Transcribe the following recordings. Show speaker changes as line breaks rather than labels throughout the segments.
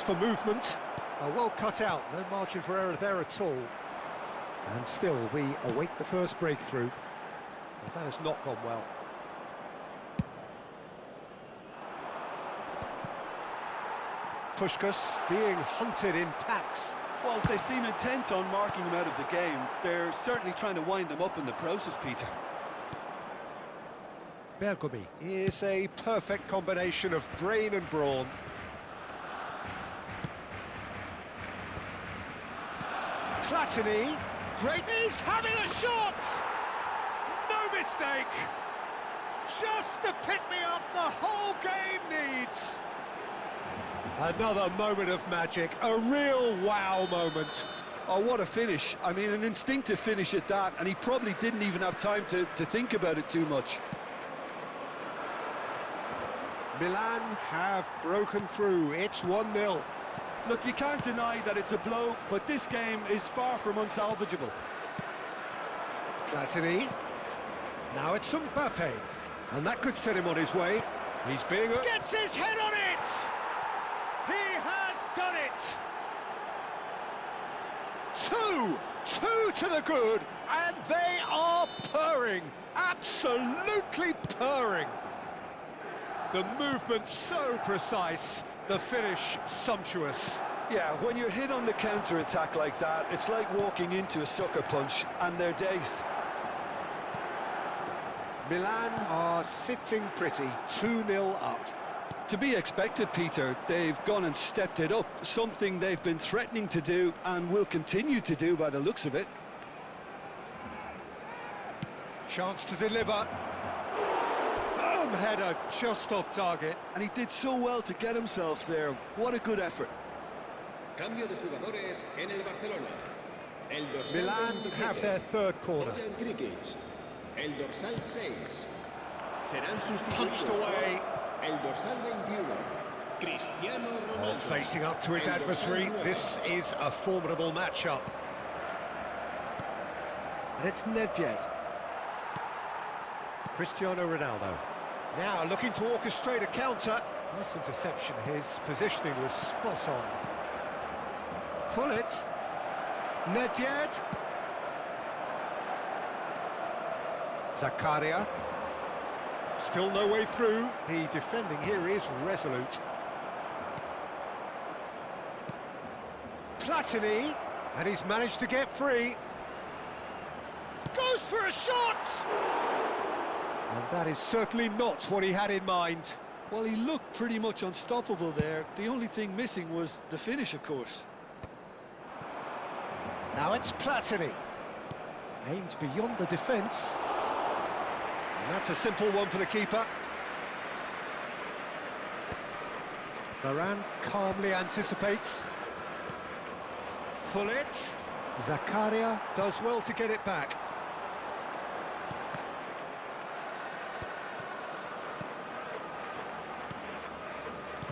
for movement. Well cut out, no margin for error there at all. And still, we await the first breakthrough. Well, that has not gone well. Puskás being hunted in packs.
Well, they seem intent on marking him out of the game. They're certainly trying to wind him up in the process, Peter.
Bergomi is a perfect combination of brain and brawn. Platini, great, he's having a shot! No mistake! Just the pick-me-up the whole game needs! Another moment of magic, a real wow moment.
Oh, what a finish. I mean, an instinctive finish at that, and he probably didn't even have time to think about it too much.
Milan have broken through, it's 1-0.
Look, you can't deny that it's a blow, but this game is far from unsalvageable.
Platini. Now it's Mbappé. And that could set him on his way. He's being... Gets his head on it! He has done it! Two to the good, and they are purring. Absolutely purring. The movement so precise, the finish sumptuous.
Yeah, when you're hit on the counter-attack like that, it's like walking into a sucker punch, and they're dazed.
Milan are sitting pretty, 2-0 up.
To be expected, Peter. They've gone and stepped it up, something they've been threatening to do and will continue to do by the looks of it.
Chance to deliver. Firm header just off target.
And he did so well to get himself there. What a good effort.
Cambio de jugadores en el Barcelona. El dorsal
Milan
27,
have their third corner.
Bojan Krikic. El dorsal 6. Serán sustituidos.
Punched away.
El dorsal 21. Cristiano Ronaldo.
Facing up to his adversary, this is a formidable matchup. And it's Nedved. Cristiano Ronaldo. Now looking to orchestrate a counter. Nice interception, his positioning was spot on. Pull it. Nedved. Zakaria. Still no way through. The defending here is resolute. Platini, and he's managed to get free. Goes for a shot! And that is certainly not what he had in mind.
Well, he looked pretty much unstoppable there. The only thing missing was the finish, of course.
Now it's Platini. Aimed beyond the defence. And that's a simple one for the keeper. Varane calmly anticipates. Pull it. Zakaria does well to get it back.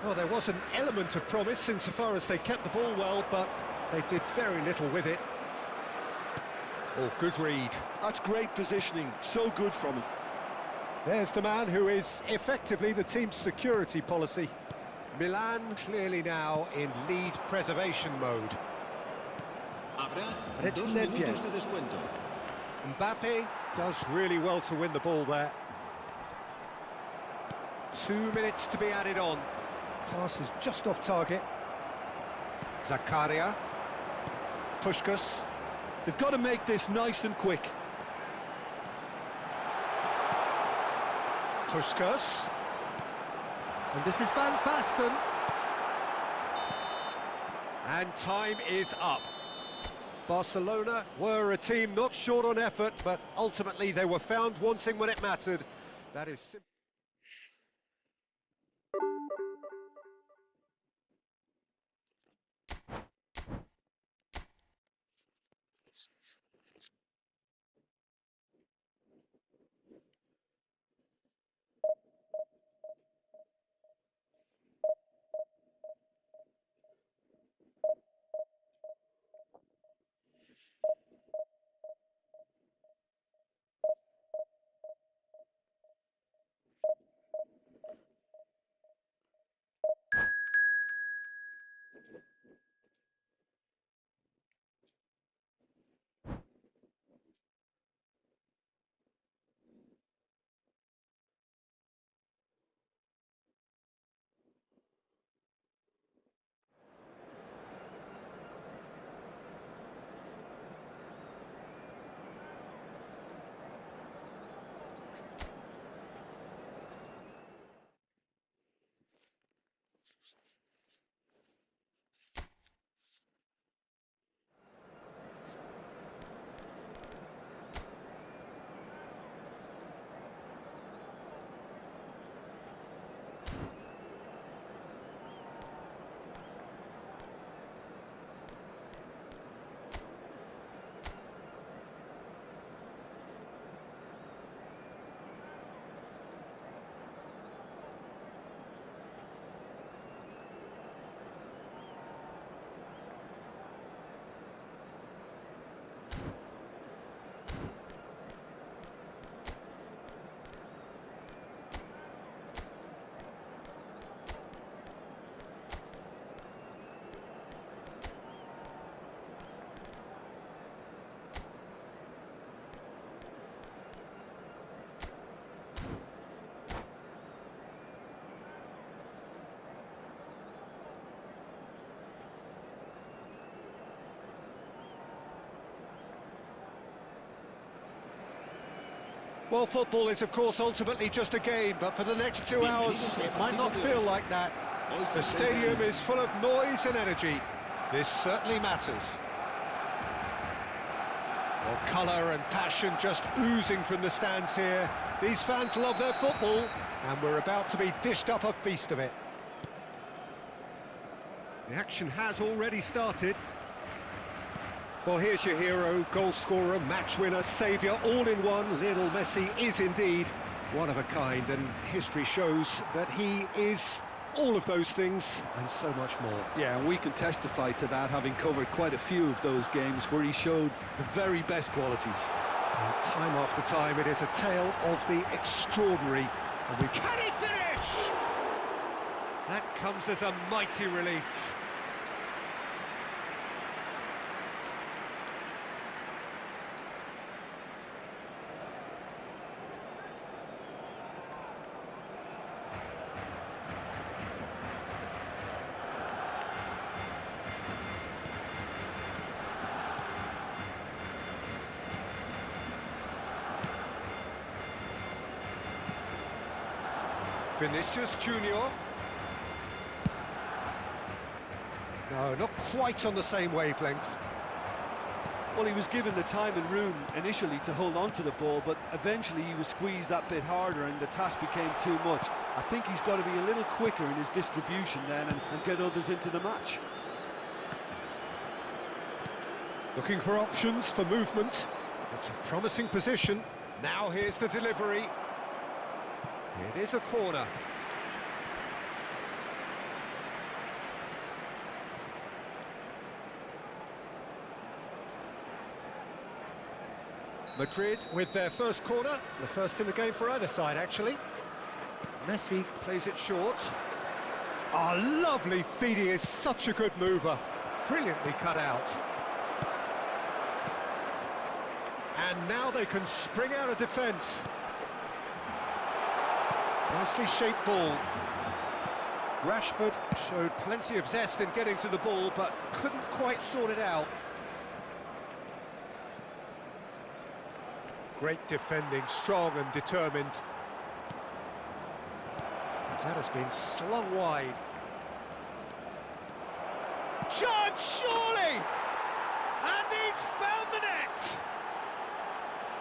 Well, there was an element of promise insofar as they kept the ball well, but they did very little with it. Oh, good read.
That's great positioning, so good from him.
There's the man who is effectively the team's security policy. Milan clearly now in lead preservation mode. And it's Nedved. Mbappé does really well to win the ball there. 2 minutes to be added on. Pass is just off target. Zakaria. Puskás.
They've got to make this nice and quick.
Puskás. And this is Van Basten. And time is up. Barcelona were a team not short on effort, but ultimately they were found wanting when it mattered. That is simple. Well, football is, of course, ultimately just a game, but for the next 2 hours, it might not feel like that. The stadium is full of noise and energy. This certainly matters. Well, colour and passion just oozing from the stands here. These fans love their football, and we're about to be dished up a feast of it. The action has already started. Well, here's your hero, goal scorer, match winner, saviour, all in one. Lionel Messi is indeed one of a kind, and history shows that he is all of those things and so much more.
Yeah, and we can testify to that, having covered quite a few of those games where he showed the very best qualities.
Time after time, it is a tale of the extraordinary. And can he finish? That comes as a mighty relief. Vinicius Junior. No, not quite on the same wavelength.
Well, he was given the time and room initially to hold on to the ball, but eventually he was squeezed that bit harder and the task became too much. I think he's got to be a little quicker in his distribution then and get others into the match.
Looking for options for movement. It's a promising position. Now here's the delivery. It is a corner. Madrid with their first corner, the first in the game for either side, actually. Messi plays it short. Ah, lovely feed, he is such a good mover. Brilliantly cut out. And now they can spring out of defence. Nicely shaped ball. Rashford showed plenty of zest in getting to the ball, but couldn't quite sort it out. Great defending, strong and determined. That has been slung wide. Chance, surely! And he's found the net!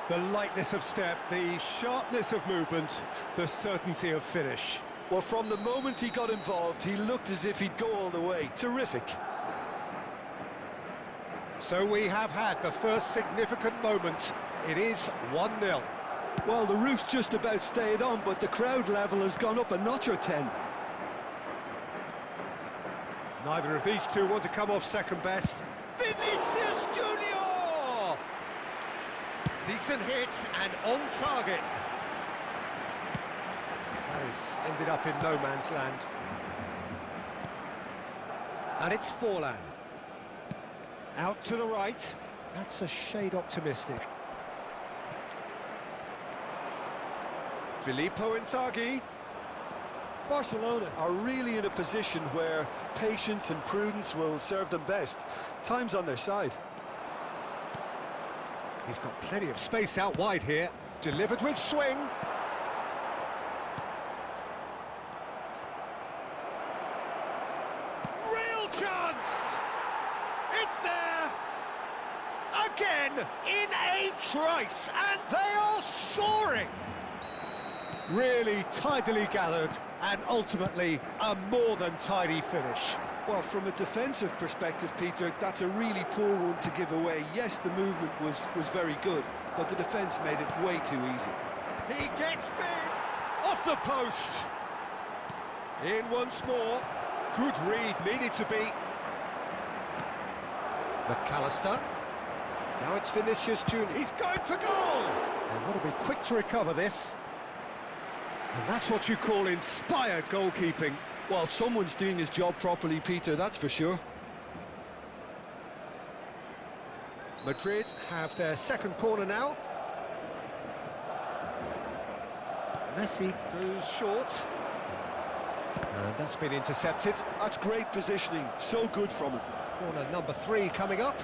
The lightness of step, the sharpness of movement, the certainty of finish.
Well, from the moment he got involved, he looked as if he'd go all the way. Terrific.
So we have had the first significant moment. It is 1-0.
Well, the roof's just about stayed on, but the crowd level has gone up a notch or 10.
Neither of these two want to come off second best. Vinicius Junior! Decent hit and on target. That has ended up in no man's land. And it's Forlan. Out to the right. That's a shade optimistic. Filippo Inzaghi.
Barcelona are really in a position where patience and prudence will serve them best. Time's on their side.
He's got plenty of space out wide here. Delivered with swing. Real chance! It's there! Again, in a trice, and they are soaring! Really tidily gathered, and ultimately a more than tidy finish.
Well, from a defensive perspective, Peter, that's a really poor one to give away. Yes, the movement was very good, but the defence made it way too easy.
He gets big, off the post. In once more. Good read, needed to be. McAllister. Now it's Vinicius Junior. He's going for goal! They've got to be quick to recover this. And that's what you call inspired goalkeeping.
Well, someone's doing his job properly, Peter, that's for sure.
Madrid have their second corner now. Messi goes short. And that's been intercepted.
That's great positioning, so good from him.
Corner number 3 coming up.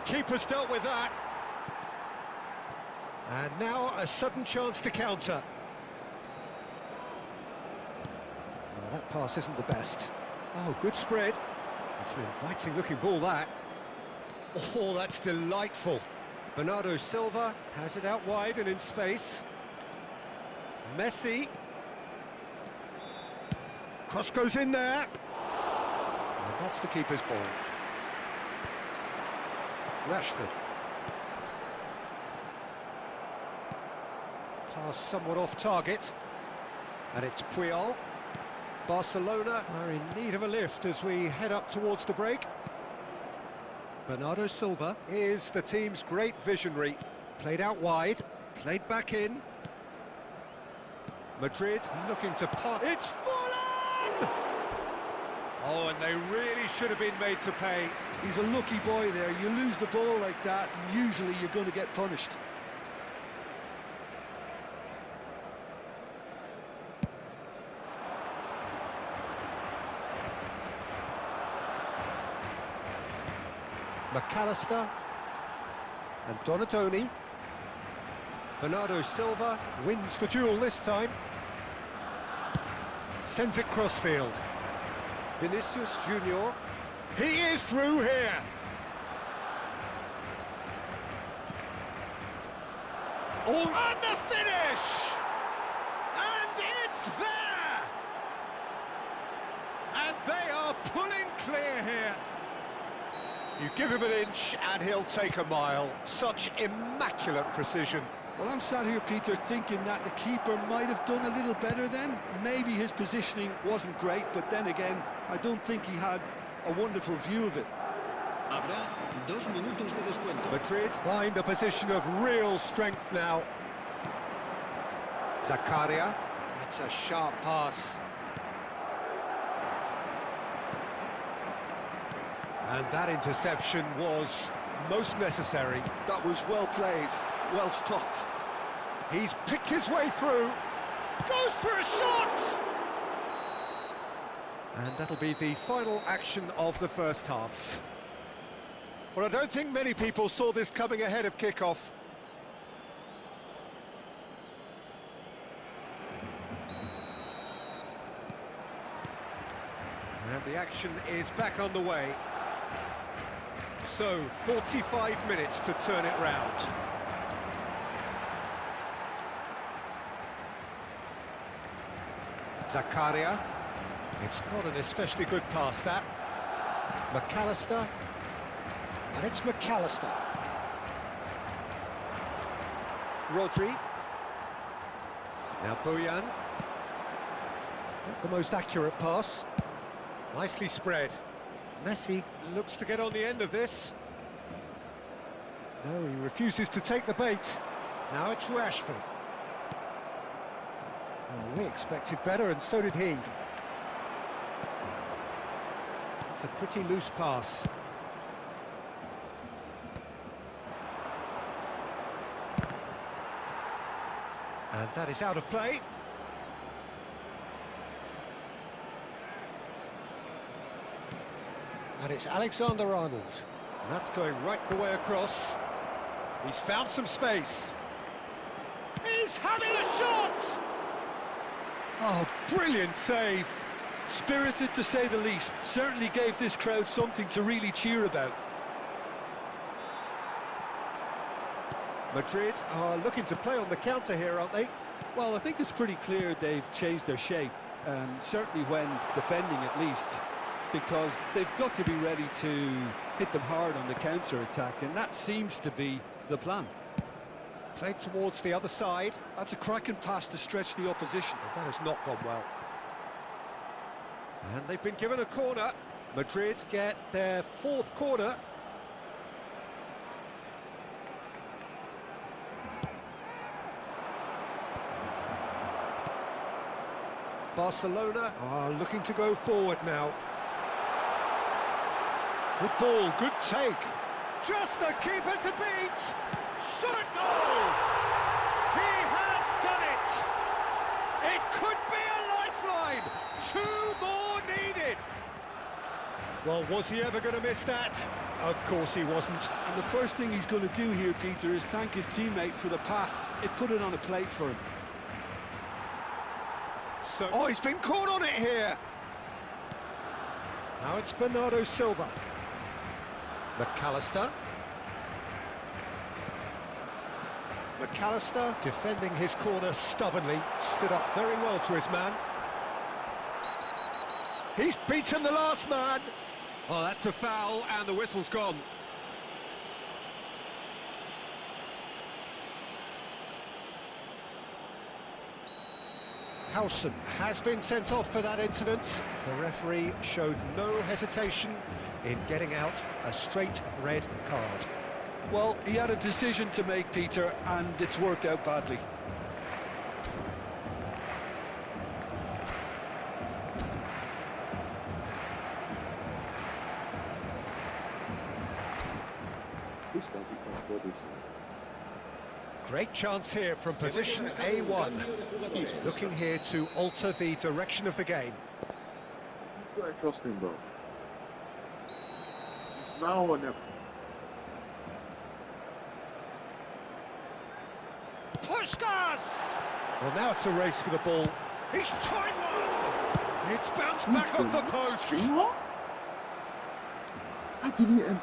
Keeper's dealt with that. And now a sudden chance to counter. Oh, that pass isn't the best. Oh, good spread. It's an inviting looking ball, that. Oh, that's delightful. Bernardo Silva has it out wide and in space. Messi. Cross goes in there. And that's the keeper's ball. Rashford. Pass somewhat off target. And it's Puyol. Barcelona are in need of a lift as we head up towards the break. Bernardo Silva is the team's great visionary. Played out wide, played back in. Madrid looking to pass. It's Forlan! Oh, and they really should have been made to pay.
He's a lucky boy there. You lose the ball like that, and usually you're going to get punished.
McAllister and Donatoni. Bernardo Silva wins the duel this time. Sends it crossfield. Vinicius Junior. He is through here. Oh, and the finish! And it's there! And they are pulling clear here. You give him an inch and he'll take a mile. Such immaculate precision.
Well, I'm sat here, Peter, thinking that the keeper might have done a little better then. Maybe his positioning wasn't great, but then again, I don't think he had a wonderful view of it.
Habrá 2 minutos de descuento.
Madrid find a position of real strength now. Zakaria. It's a sharp pass. And that interception was most necessary.
That was well played, well stopped.
He's picked his way through. Goes for a shot! And that'll be the final action of the first half. Well, I don't think many people saw this coming ahead of kick-off. And the action is back on the way. So, 45 minutes to turn it round. Zakaria. It's not an especially good pass, that. McAllister. And it's McAllister. Rodri. Now Bojan. Not the most accurate pass. Nicely spread. Messi looks to get on the end of this. No, he refuses to take the bait. Now it's Rashford. We expected better, and so did he. It's a pretty loose pass. And that is out of play. And it's Alexander-Arnold. And that's going right the way across. He's found some space. He's having a shot! Oh, brilliant save.
Spirited to say the least. Certainly gave this crowd something to really cheer about.
Madrid are looking to play on the counter here, aren't they?
Well, I think it's pretty clear they've changed their shape, certainly when defending at least, because they've got to be ready to hit them hard on the counter-attack, and that seems to be the plan.
Played towards the other side.
That's a cracking pass to stretch the opposition.
Well, that has not gone well. And they've been given a corner. Madrid get their fourth corner. Barcelona are looking to go forward now. Good ball, good take. Just the keeper to beat. Shot a goal! He has done it! It could be a lifeline! 2 more needed! Well, was he ever going to miss that? Of course he wasn't.
And the first thing he's going to do here, Peter, is thank his teammate for the pass. It put it on a plate for him.
So, oh, he's been caught on it here! Now it's Bernardo Silva. McAllister. McAllister, defending his corner stubbornly, stood up very well to his man. He's beaten the last man! Oh, that's a foul, and the whistle's gone. Howson has been sent off for that incident. The referee showed no hesitation in getting out a straight red card.
Well, he had a decision to make, Peter, and it's worked out badly.
Great chance here from position A1. He's looking here to alter the direction of the game.
I trust him, bro. It's now or never.
Puskas! Well, now it's a race for the ball. He's tried one! It's bounced back off the post.
How did he enter?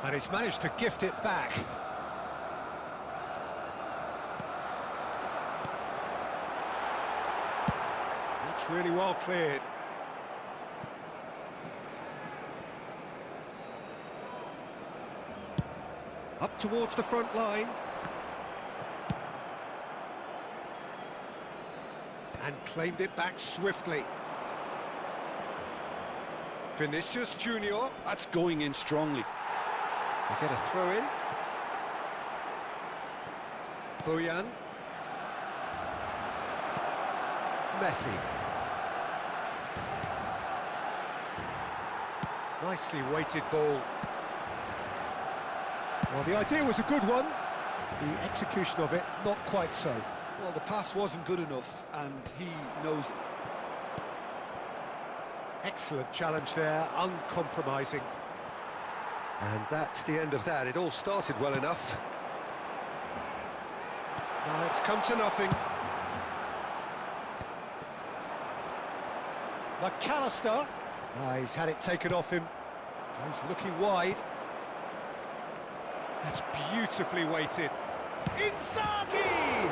And he's managed to gift it back. That's really well cleared. Up towards the front line. And claimed it back swiftly. Vinicius Junior.
That's going in strongly.
They get a throw in. Bojan. Messi. Nicely weighted ball. Well, the idea was a good one. The execution of it, not quite so.
Well, the pass wasn't good enough, and he knows it.
Excellent challenge there, uncompromising. And that's the end of that. It all started well enough. Now it's come to nothing. McAllister. He's had it taken off him. He's looking wide. That's beautifully weighted. Inzaghi!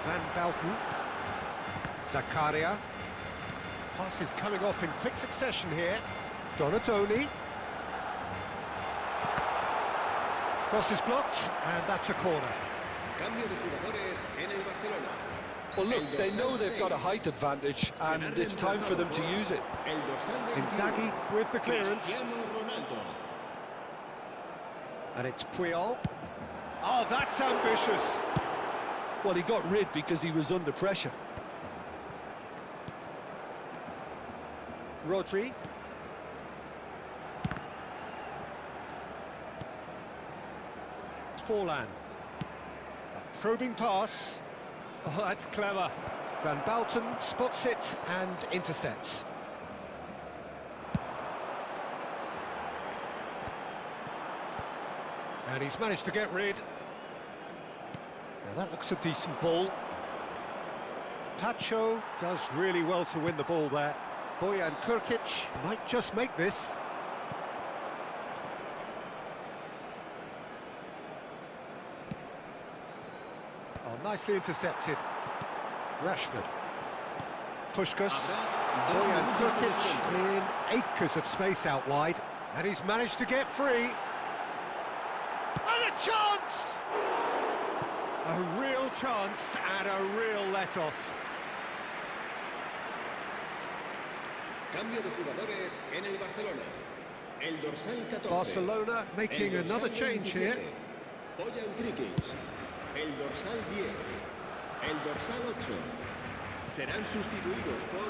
Van Belten. Zakaria. Passes coming off in quick succession here. Donatoni. Cross is blocked, and that's a corner.
Cambio de jugadores en el Barcelona.
Well, look, they know they've got a height advantage, and it's time for them to use it.
Inzaghi with the clearance. And it's Puyol. Oh, that's ambitious.
Well, he got rid because he was under pressure.
Rodri. Forlan. A probing pass. Oh, that's clever. Van Balten spots it and intercepts. And he's managed to get rid. Now that looks a decent ball. Tacho does really well to win the ball there. Bojan Krkic might just make this. Oh, nicely intercepted. Rashford. Puskás. Bojan Krkic in acres of space out wide. And he's managed to get free. And a chance! A real chance and a real let-off.
Cambio de jugadores en el Barcelona. El dorsal 14.
Barcelona making
El dorsal
another change
27,
here.
Bojan Krkic. El dorsal 10. El dorsal 8. Serán sustituidos por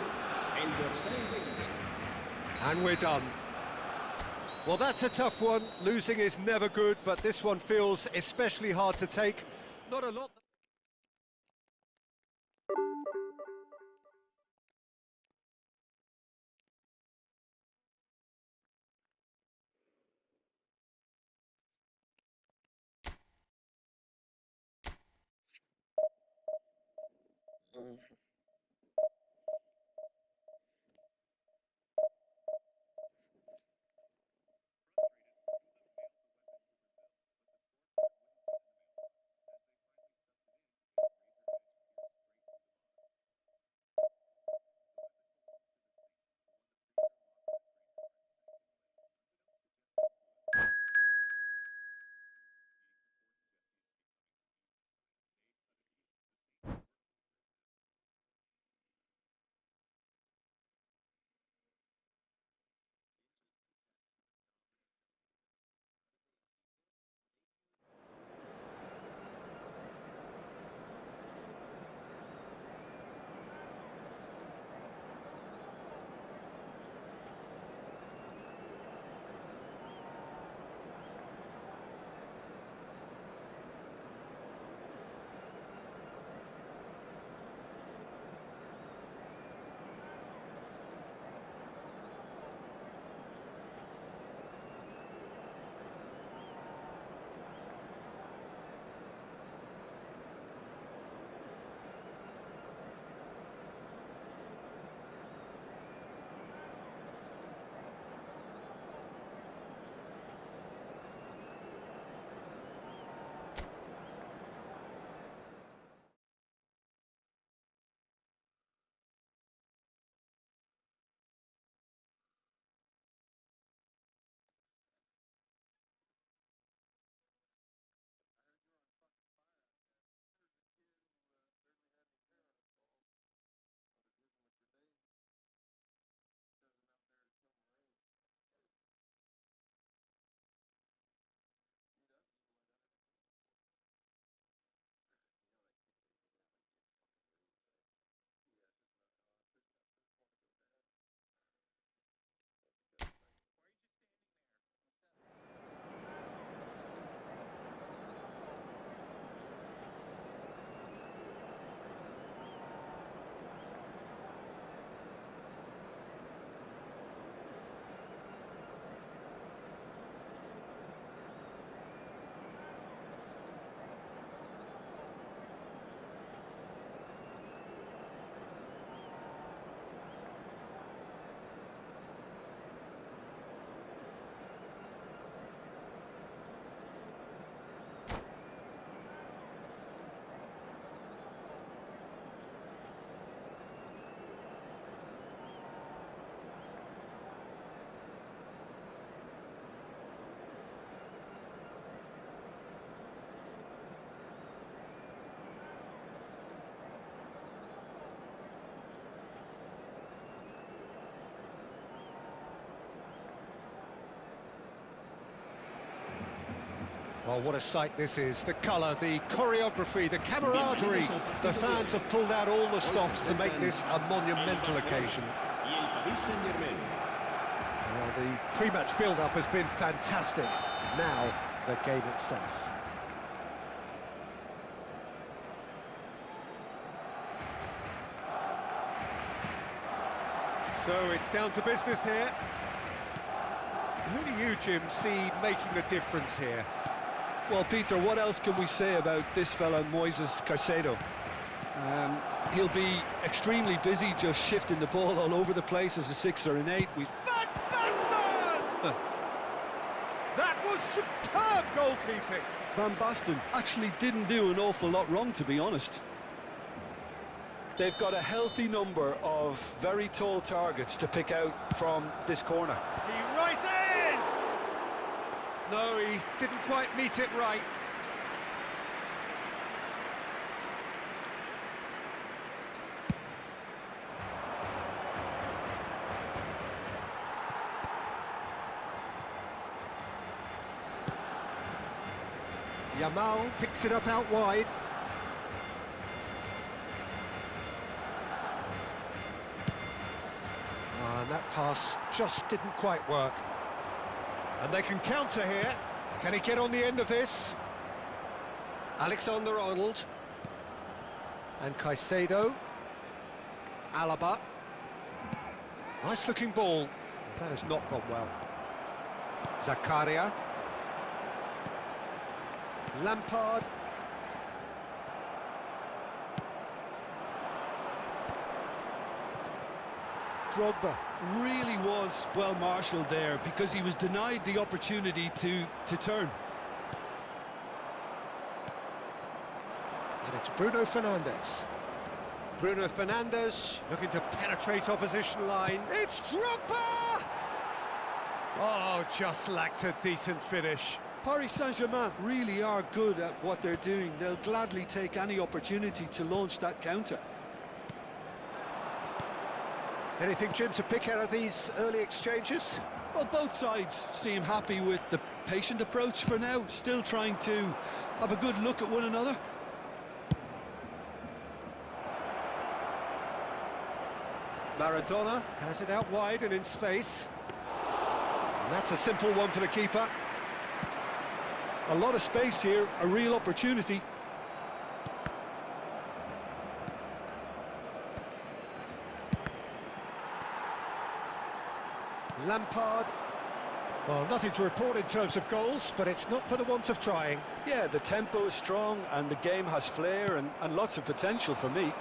el dorsal 20.
And we're done. Well, that's a tough one. Losing is never good, but this one feels especially hard to take. Not a lot. Well, what a sight this is. The colour, the choreography, the camaraderie. The fans have pulled out all the stops to make this a monumental occasion.
Y el Paris Saint-Germain.
Well, the pre-match build-up has been fantastic. Now, the game itself. So it's down to business here. Who do you, Jim, see making the difference here?
Well, Peter, what else can we say about this fella, Moises Caicedo? He'll be extremely busy just shifting the ball all over the place as a 6 or an 8.
Van Basten! That was superb goalkeeping.
Van Basten actually didn't do an awful lot wrong, to be honest. They've got a healthy number of very tall targets to pick out from this corner.
He rises! No, he didn't quite meet it right. Yamal picks it up out wide. And that pass just didn't quite work. And they can counter here. Can he get on the end of this? Alexander-Arnold. And Caicedo. Alaba. Nice looking ball. That has not gone well. Zakaria. Lampard.
Drogba really was well marshalled there because he was denied the opportunity to turn.
And it's Bruno Fernandes. Bruno Fernandes looking to penetrate opposition line. It's Drogba! Oh, just lacked a decent finish.
Paris Saint-Germain really are good at what they're doing. They'll gladly take any opportunity to launch that counter.
Anything, Jim, to pick out of these early exchanges?
Well, both sides seem happy with the patient approach for now, still trying to have a good look at one another.
Maradona has it out wide and in space. And that's a simple one for the keeper.
A lot of space here, a real opportunity.
Lampard. Well, nothing to report in terms of goals, but it's not for the want of trying.
Yeah, the tempo is strong and the game has flair and lots of potential for me.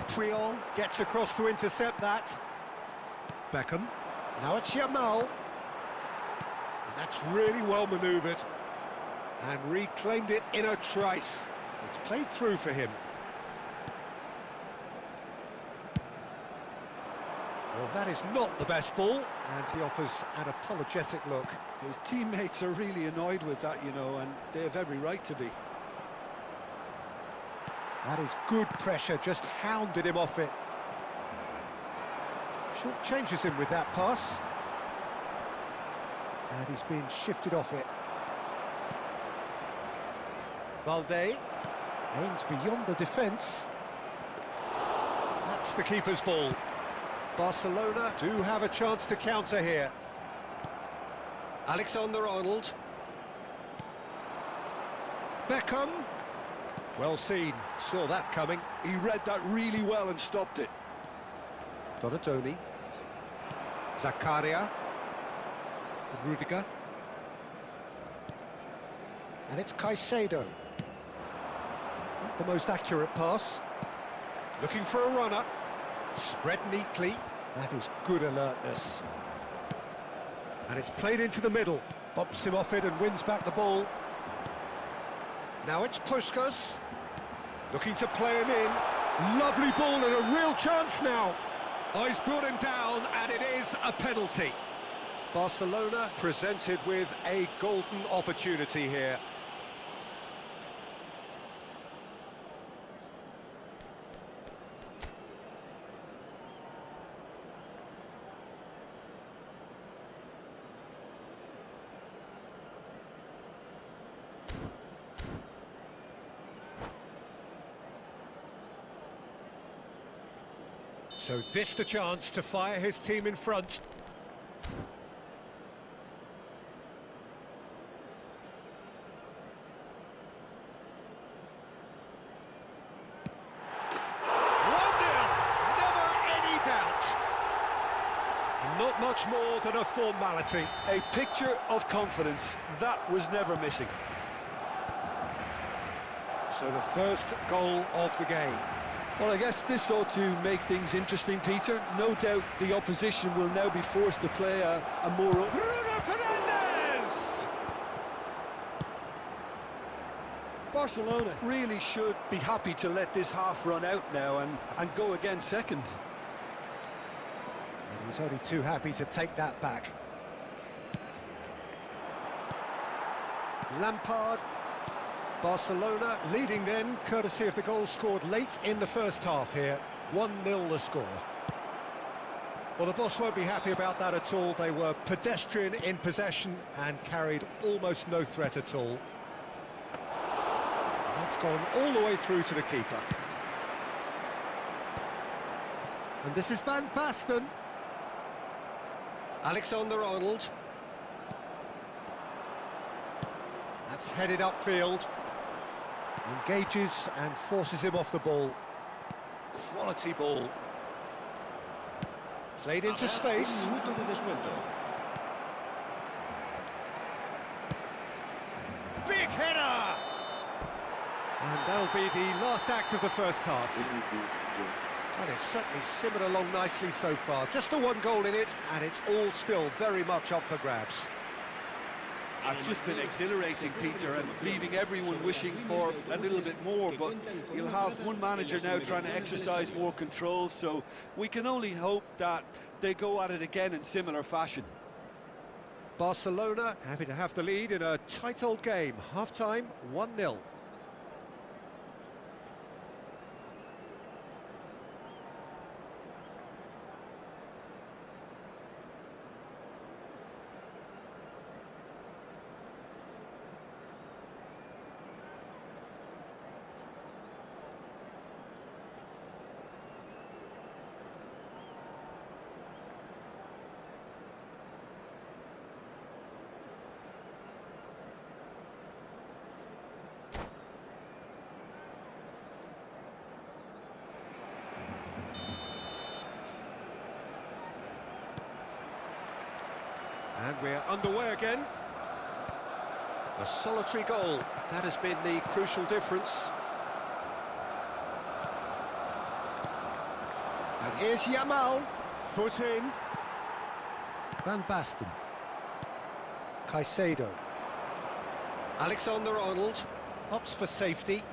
Puyol gets across to intercept that. Beckham. Now it's Yamal. And that's really well manoeuvred. And reclaimed it in a trice. It's played through for him. Well, that is not the best ball, and he offers an apologetic look.
His teammates are really annoyed with that, you know, and they have every right to be.
That is good pressure, just hounded him off it. Short changes him with that pass. And he's been shifted off it. Valde aims beyond the defence. That's the keeper's ball. Barcelona do have a chance to counter here. Alexander-Arnold. Beckham. Well seen, saw that coming.
He read that really well and stopped it.
Donatoni. Zakaria. Rudiger. And it's Caicedo. Not the most accurate pass. Looking for a runner. Spread neatly. That is good alertness. And it's played into the middle. Bumps him off it and wins back the ball. Now it's Puskas. Looking to play him in. Lovely ball and a real chance now. Oh, he's brought him down and it is a penalty. Barcelona presented with a golden opportunity here. So this the chance to fire his team in front. Not much more than a formality.
A picture of confidence, that was never missing.
So the first goal of the game.
Well, I guess this ought to make things interesting, Peter. No doubt the opposition will now be forced to play a more...
Bruno Fernandes!
Barcelona really should be happy to let this half run out now and go again second.
And he's only too happy to take that back. Lampard. Barcelona leading then, courtesy of the goal scored late in the first half here. 1-0 the score. Well, the boss won't be happy about that at all. They were pedestrian in possession and carried almost no threat at all. That's gone all the way through to the keeper. And this is Van Basten. Alexander-Arnold. That's headed upfield. Engages and forces him off the ball. Quality ball. Played into space.
Minuto de descuento.
Big header! And that'll be the last act of the first half. And it's certainly simmered along nicely so far. Just the one goal in it, and it's all still very much up for grabs.
It's just been exhilarating, Peter, and leaving everyone wishing for a little bit more, but you'll have one manager now trying to exercise more control, so we can only hope that they go at it again in similar fashion.
Barcelona happy to have the lead in a tight old game. Half-time, 1-0. And we're underway again. A solitary goal. That has been the crucial difference. And here's Yamal. Foot in. Van Basten. Caicedo. Alexander-Arnold opts for safety.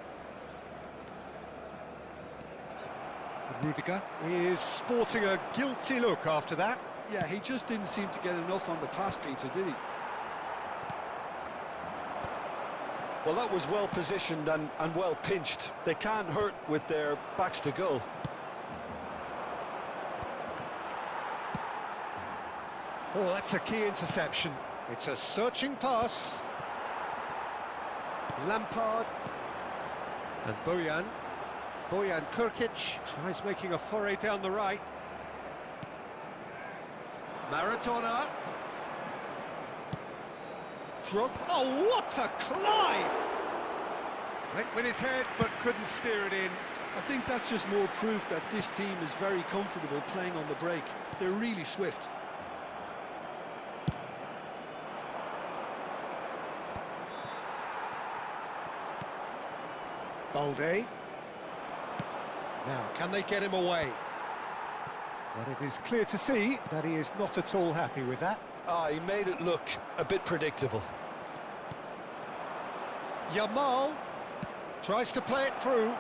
Rudiger is sporting a guilty look after that.
Yeah, he just didn't seem to get enough on the pass, Peter, did he? Well, that was well positioned and well pinched. They can't hurt with their backs to goal.
Oh, that's a key interception. It's a searching pass. Lampard. And Bojan. Bojan Krkic tries making a foray down the right. Maradona. Drogba. Oh, what a climb! Went with his head, but couldn't steer it in.
I think that's just more proof that this team is very comfortable playing on the break. They're really swift.
Balde. Now, can they get him away? But it is clear to see that he is not at all happy with that.
He made it look a bit predictable.
Yamal tries to play it through.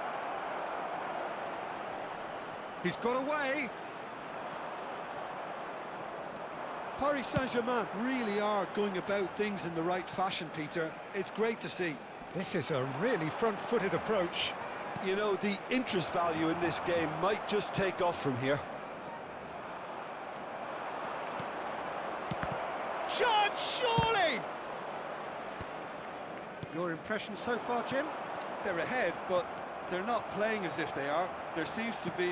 He's got away.
Paris Saint-Germain really are going about things in the right fashion, Peter. It's great to see.
This is a really front-footed approach.
You know, the interest value in this game might just take off from here.
Chance, surely! Your impression so far, Jim?
They're ahead, but they're not playing as if they are. There seems to be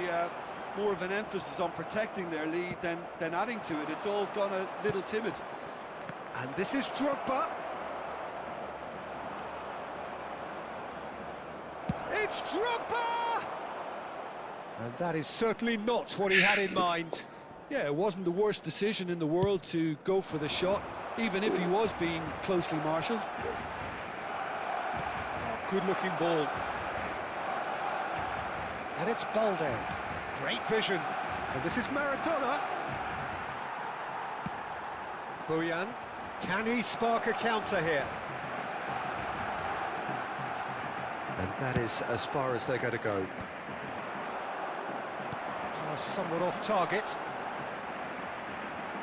more of an emphasis on protecting their lead than adding to it. It's all gone a little timid.
And this is Drogba. It's Drogba! And that is certainly not what he had in mind.
Yeah, it wasn't the worst decision in the world to go for the shot, even if he was being closely marshalled.
Oh, good-looking ball. And it's Balde. Great vision. And this is Maradona. Bojan. Can he spark a counter here? And that is as far as they're going to go. Somewhat off target.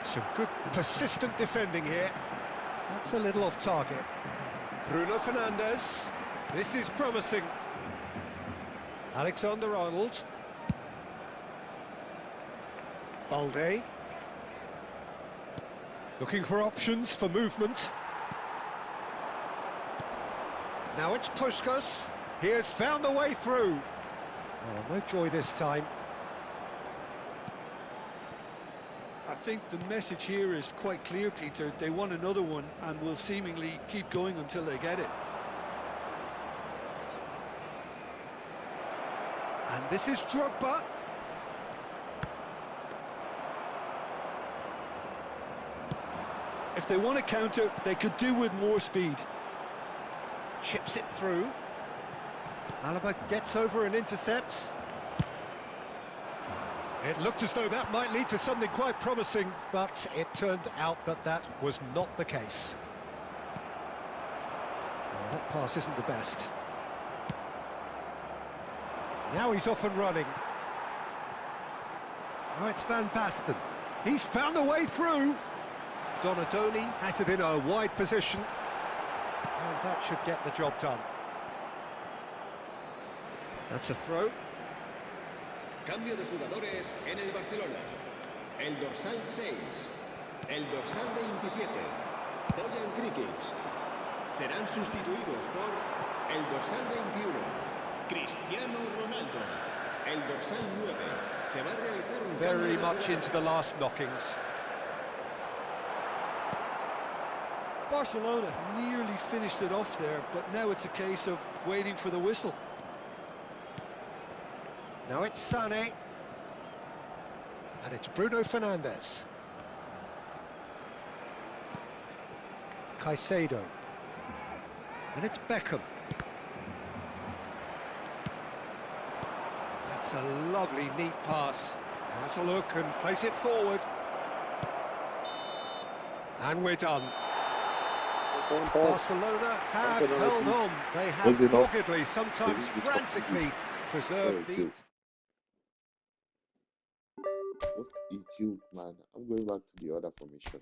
Some good persistent defending here. That's a little off target. Bruno Fernandes. This is promising. Alexander-Arnold. Balde. Looking for options for movement. Now it's Puskas. He has found the way through. Oh, no joy this time.
I think the message here is quite clear, Peter. They want another one and will seemingly keep going until they get it.
And this is Drogba.
If they want to counter, they could do with more speed.
Chips it through. Alaba gets over and intercepts. It looked as though that might lead to something quite promising, but it turned out that that was not the case. Well, that pass isn't the best. Now he's off and running. Now it's Van Basten. He's found a way through. Donadoni has it in a wide position. And that should get the job done. That's a throw.
Cambio de jugadores en el Barcelona. El dorsal 6, el dorsal 27, Bojan Krikic. Serán sustituidos por el dorsal 21, Cristiano Ronaldo. El dorsal 9 se va a realizar un
Very
cambio de
much into the last knockings.
Barcelona nearly finished it off there, but now it's a case of waiting for the whistle.
Now it's Sané. And it's Bruno Fernandes. Caicedo. And it's Beckham. That's a lovely, neat pass. Has a look and place it forward. And we're done. Barcelona have held on. They have doggedly, sometimes frantically, preserved the...
What EQ, man? I'm going back to the other formation.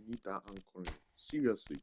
need that anchoring. Seriously.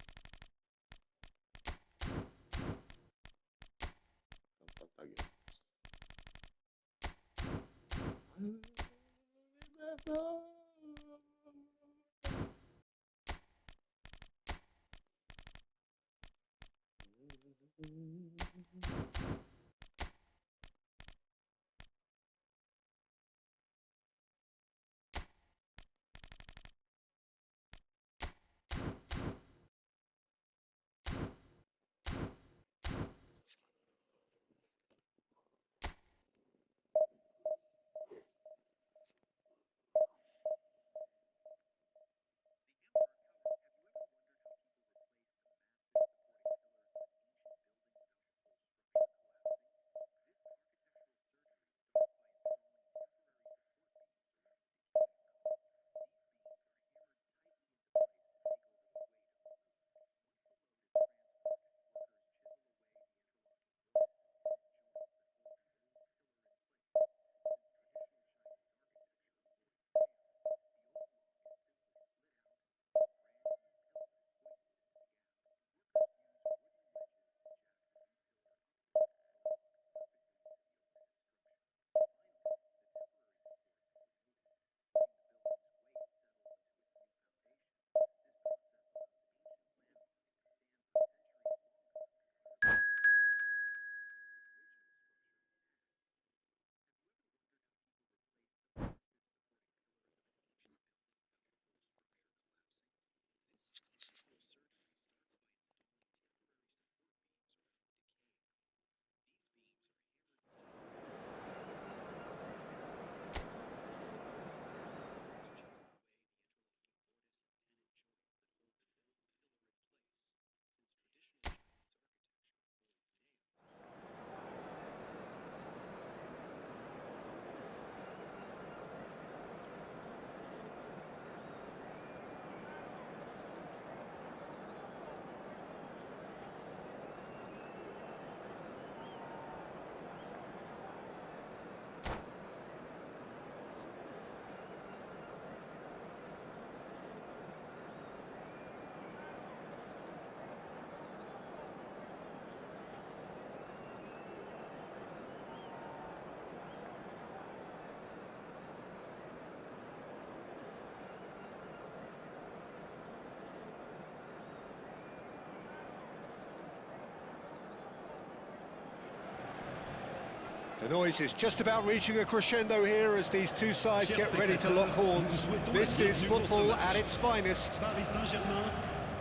The noise is just about reaching a crescendo here as these two sides get ready to lock horns. This is football at its finest.
Paris Saint-Germain,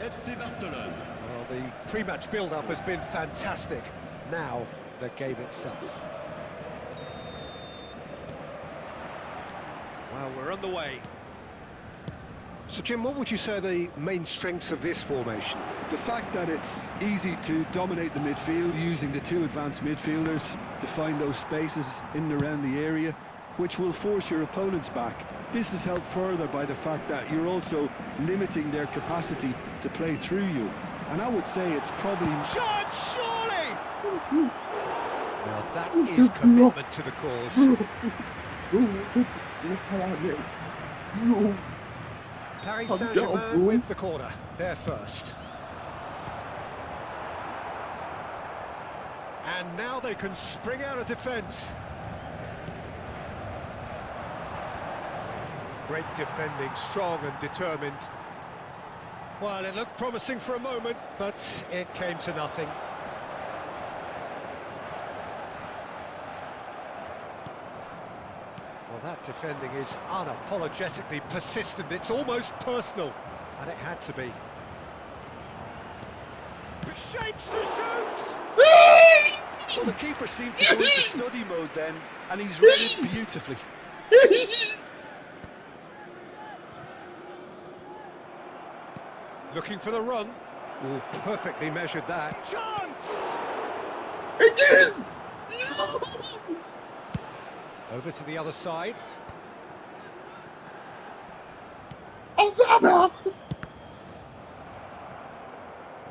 FC Barcelone.
Well, the pre-match build-up has been fantastic. Now, the game itself. Well, we're underway. So, Jim, what would you say are the main strengths of this formation?
The fact that it's easy to dominate the midfield using the two advanced midfielders to find those spaces in and around the area, which will force your opponents back. This is helped further by the fact that you're also limiting their capacity to play through you. And I would say it's probably...
Shot, surely! Now that is commitment to the cause. Paris Saint-Germain with the corner. They're first. And now they can spring out of defence. Great defending, strong and determined. Well, it looked promising for a moment, but it came to nothing. Well, that defending is unapologetically persistent. It's almost personal, and it had to be. Shapes to shoot!
Well, the keeper seemed to go into study mode then, and he's read it beautifully.
Looking for the run. Oh, perfectly measured that. Chance!
Again!
Over to the other side.
Osama!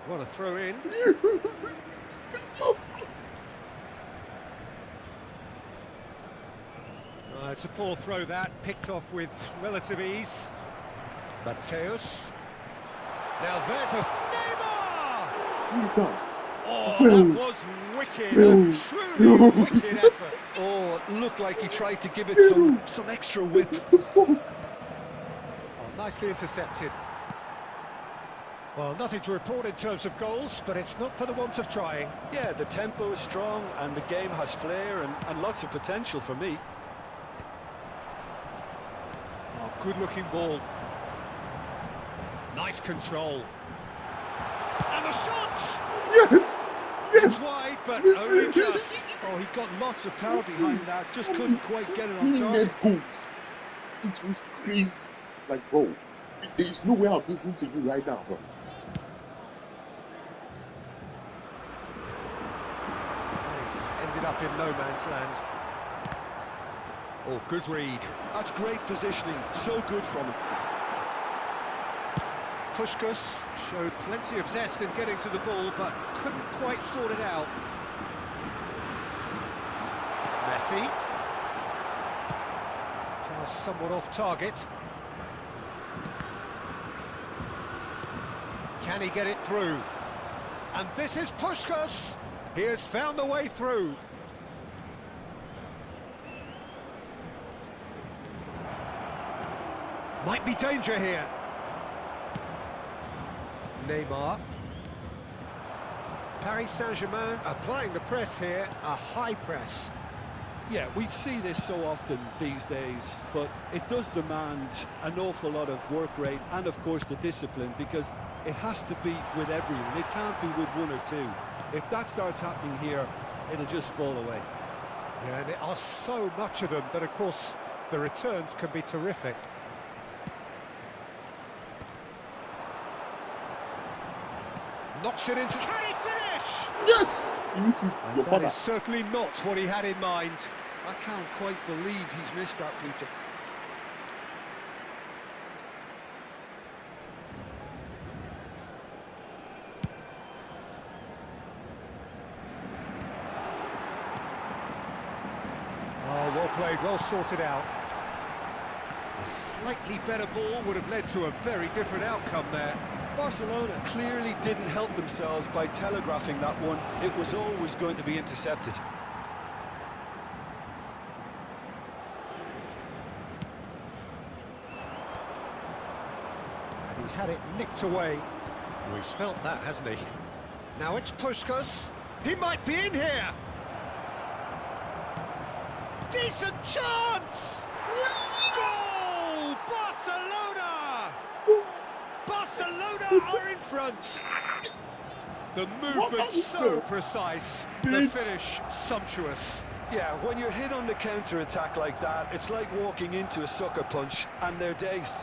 What a throw in. It's a poor throw that, picked off with relative ease. Mateus. Now there's a Neymar!
It's up.
Oh,
No.
that was wicked.
No.
A truly
No.
wicked effort.
Oh, it looked like he tried to give it
Zero.
some extra whip.
What the fuck?
Oh, nicely intercepted. Well, nothing to report in terms of goals, but it's not for the want of trying.
Yeah, the tempo is strong and the game has flair and lots of potential for me.
Oh, good-looking ball. Nice control. And the shot!
Yes!
It's
Yes!
wide, but
Yes.
only just.
Oh, he got lots of power behind that, just couldn't quite get it on target.
Net goals. It was crazy. Like, bro, there's no way I'm listening to you right now, bro.
This ended up in no man's land. Oh, good read.
That's great positioning, so good from him.
Puskás showed plenty of zest in getting to the ball, but couldn't quite sort it out. Messi. Pass somewhat off target. Can he get it through? And this is Puskás. He has found the way through. Might be danger here. Neymar. Paris Saint-Germain applying the press here, a high press.
Yeah, we see this so often these days, but it does demand an awful lot of work rate and, of course, the discipline, because it has to be with everyone. It can't be with one or two. If that starts happening here, it'll just fall away.
Yeah, and there are so much of them, but of course the returns can be terrific. Knocks it into... Can he finish?
Yes! You miss it, your
That
father.
is certainly not what he had in mind.
I can't quite believe he's missed that, Peter.
Oh, well played, well sorted out. A slightly better ball would have led to a very different outcome there.
Barcelona clearly didn't help themselves by telegraphing that one. It was always going to be intercepted.
And he's had it nicked away. Oh, he's felt that, hasn't he? Now it's Puskás. He might be in here. Decent chance! Goal! Barcelona! Barcelona are in front. The movement so precise, the finish sumptuous.
Yeah, when you're hit on the counter-attack like that, it's like walking into a sucker punch, and they're dazed.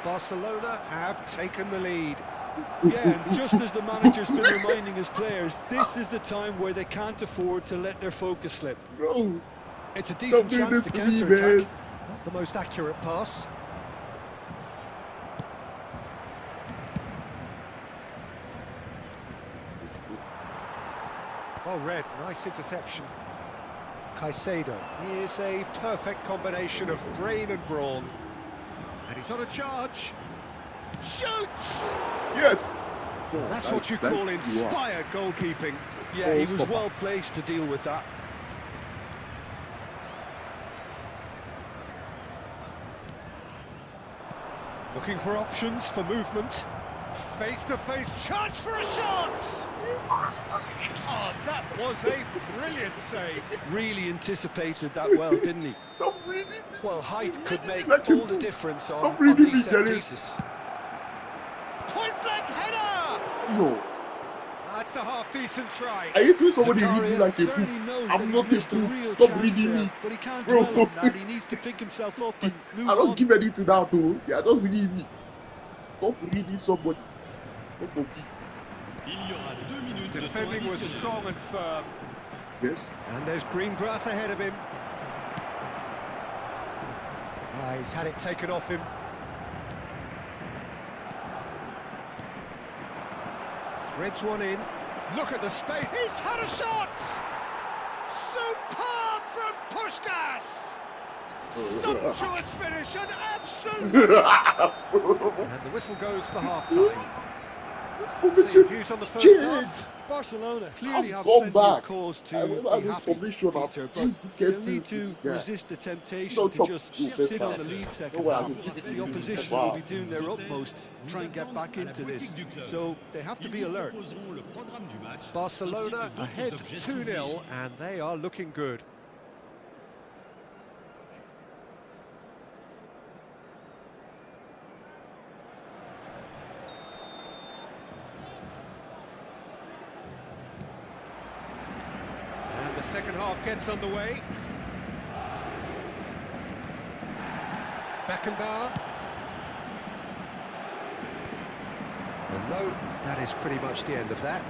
Barcelona have taken the lead.
Yeah, and just as the manager's been reminding his players, this is the time where they can't afford to let their focus slip.
Bro,
It's a decent
doing
chance
this
to
to me,
counter-attack.
man.
Not the most accurate pass. Well read, nice interception. Caicedo, he is a perfect combination of brain and brawn. And he's on a charge. Shoots!
Yes!
That's what you call
you are.
inspired goalkeeping.
Yeah, he was
stopper.
well placed to deal with that.
Looking for options for movement. Face-to-face chance for a shot! Oh, that was a brilliant save.
Really anticipated that well, didn't he?
Stop reading me.
Well, height could make
Like
all
you
the
do.
difference on
Stop reading me,
these set
Jerry.
pieces.
Point-blank header!
Yo,
That's a half-decent try.
I hate when somebody read
Zakaria
me like a
certainly
book.
knows
I'm
that
not
he
a
missed a
book.
real
Stop
chance
reading
there,
me.
but he can't
Bro.
dwell on that. He needs to pick himself up and move
I don't
on.
give anything out, though. They are just reading me. Stop reading somebody. Don't forgive.
Defending was strong and firm.
Yes.
And there's green grass ahead of him. He's had it taken off him. Threads one in. Look at the space. He's had a shot! Superb from Puskás! Sumptuous finish, an absolute... And the whistle goes for half-time. Same views on the first half.
Barcelona clearly have
gone
plenty of
back.
cause to
I
be
need
happy,
formation of
Peter, but
you
they'll
get
need
to
to
this guy.
resist the temptation
Don't
to
talk
just
to first
sit on
half.
the lead second
No way, I
half.
will give it to
The
you
opposition
second
will
half.
be doing their utmost to try and get back into this, so they have to be alert.
Barcelona ahead 2-0, and they are looking good. And the second half gets underway. Beckenbauer. And no, that is pretty much the end of that.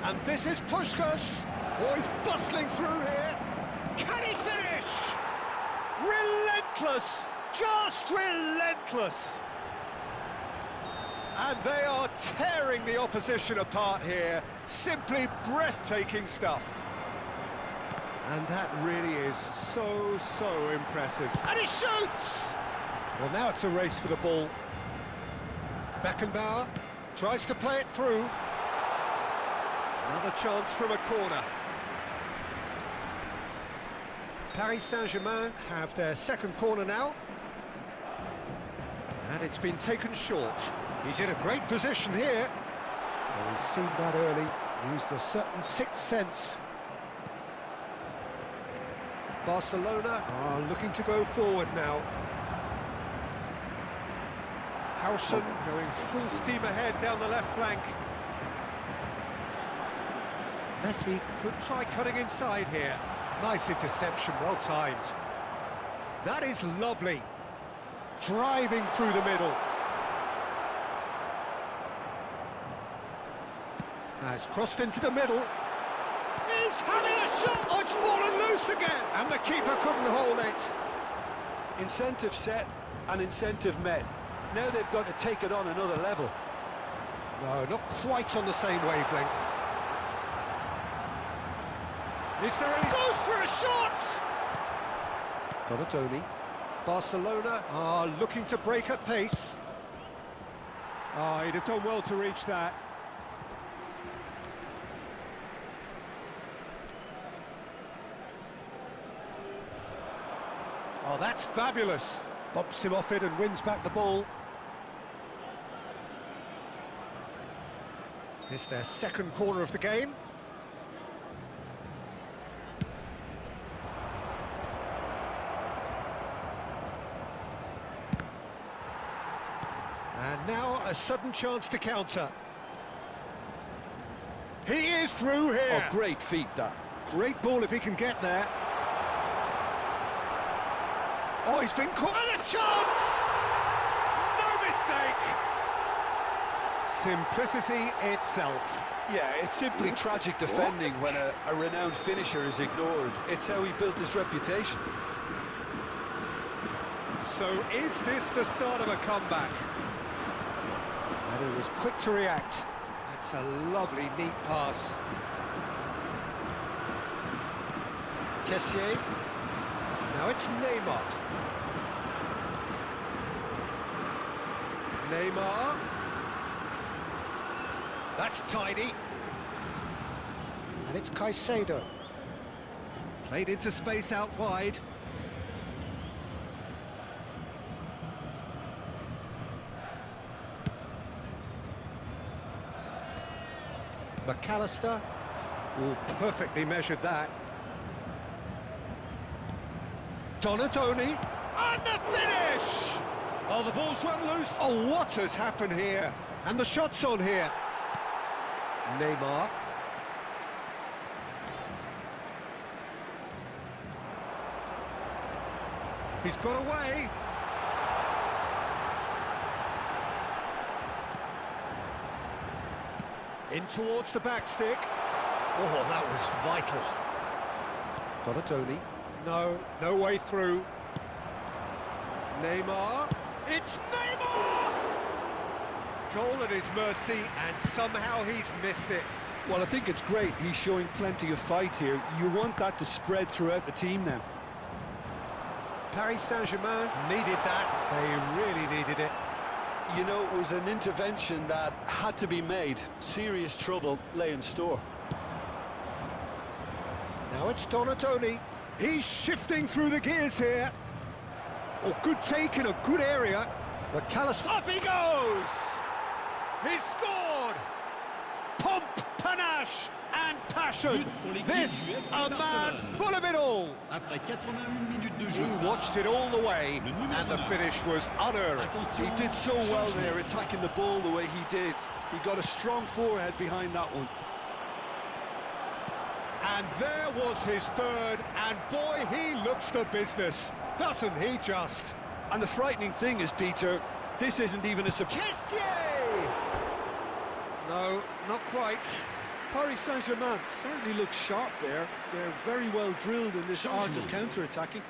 And this is Puskás. Oh, he's bustling through here. Can he finish? Relentless, just relentless. And they are tearing the opposition apart here. Simply breathtaking stuff. And that really is so impressive. And he shoots! Well, now it's a race for the ball. Beckenbauer tries to play it through. Another chance from a corner. Paris Saint-Germain have their second corner now. And it's been taken short. He's in a great position here. Well, he's seen that early, used a certain sixth sense. Barcelona are looking to go forward now. Howson going full steam ahead down the left flank. Messi could try cutting inside here. Nice interception, well timed. That is lovely. Driving through the middle. Now it's crossed into the middle. He's having a shot! Oh, it's fallen loose again! And the keeper couldn't hold it.
Incentive set and incentive met. Now they've got to take it on another level.
No, not quite on the same wavelength. Is there any... Goes for a shot! Donatoni. Barcelona are looking to break at pace. Oh, he'd have done well to reach that. Oh, that's fabulous. Bumps him off it and wins back the ball. It's their second corner of the game. And now a sudden chance to counter. He is through here.
Oh, great feat, that.
Great ball if he can get there. Oh, he's been caught. And a chance! No mistake! Simplicity itself.
Yeah, it's simply tragic defending when a renowned finisher is ignored. It's how he built his reputation.
So is this the start of a comeback? And he was quick to react. That's a lovely, neat pass. Kessié. Now it's Neymar. Neymar. That's tidy. And it's Caicedo. Played into space out wide. McAllister. Oh, perfectly measured that. Donatoni. And the finish! Oh, the ball's run loose. Oh, what has happened here? And the shot's on here. Neymar. He's got away. In towards the back stick. Oh, that was vital. Donatoni. No way through. Neymar. It's Neymar! Goal at his mercy, and somehow he's missed it.
Well, I think it's great. He's showing plenty of fight here. You want that to spread throughout the team now.
Paris Saint-Germain needed that. They really needed it.
You know, it was an intervention that had to be made. Serious trouble lay in store.
Now it's Donatoni. He's shifting through the gears here. Oh, good take in a good area. McAllister, up he goes! He's scored! Pomp, panache and passion. This, a man full of it all. He watched it all the way, and the finish was unerring.
He did so well there, attacking the ball the way he did. He got a strong forehead behind that one.
And there was his third, and boy, he looks the business, doesn't he just?
And the frightening thing is, Peter, this isn't even a surprise.
Kessié! No, not quite.
Paris Saint-Germain certainly looks sharp there. They're very well drilled in this art of counter-attacking.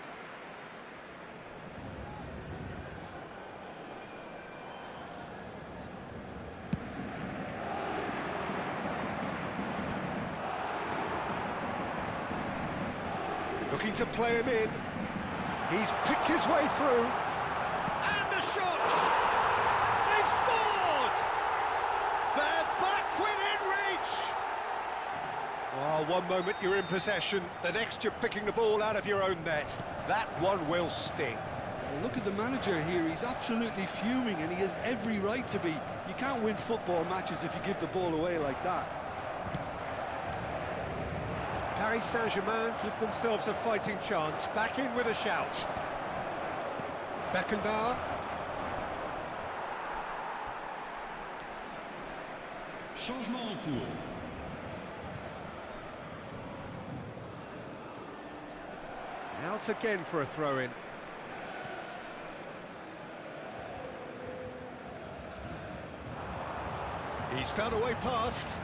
Looking to play him in. He's picked his way through. And the shot! They've scored! They're back within reach! Oh, one moment you're in possession, the next you're picking the ball out of your own net. That one will sting.
Well, look at the manager here, he's absolutely fuming and he has every right to be. You can't win football matches if you give the ball away like that.
Paris Saint-Germain give themselves a fighting chance, back in with a shout. Beckenbauer.
Changement en cours.
Out again for a throw-in. He's found a way past.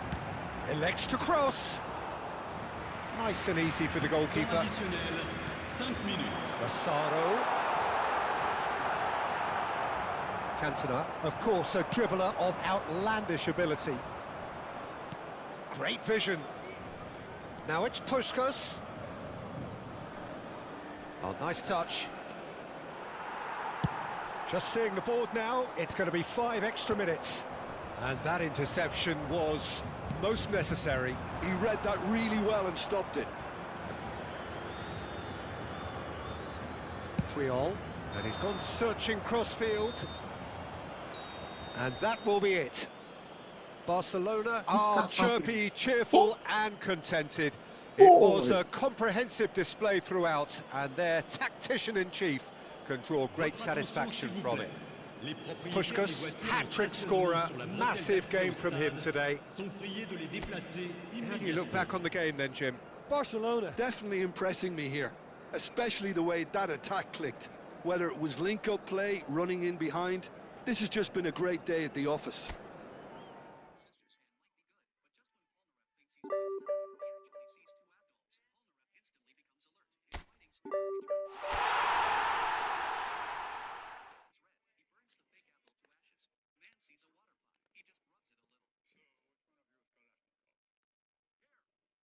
Elects to cross. Nice and easy for the goalkeeper.
5 minutes.
Massaro. Cantona, of course, a dribbler of outlandish ability. Great vision. Now it's Puskas. Oh, nice touch. Just seeing the board now, it's going to be 5 extra minutes. And that interception was most necessary.
He read that really well and stopped it.
Triol, and he's gone searching crossfield. And that will be it. Barcelona are chirpy, cheerful and contented. It was a comprehensive display throughout, and their tactician-in-chief can draw great satisfaction from it. Puskas, hat-trick scorer, massive game from him today. How do you look back on the game then, Jim?
Barcelona definitely impressing me here, especially the way that attack clicked. Whether it was link-up play, running in behind, this has just been a great day at the office.
He actually sees two adults. Vulnerab instantly becomes alert. His findings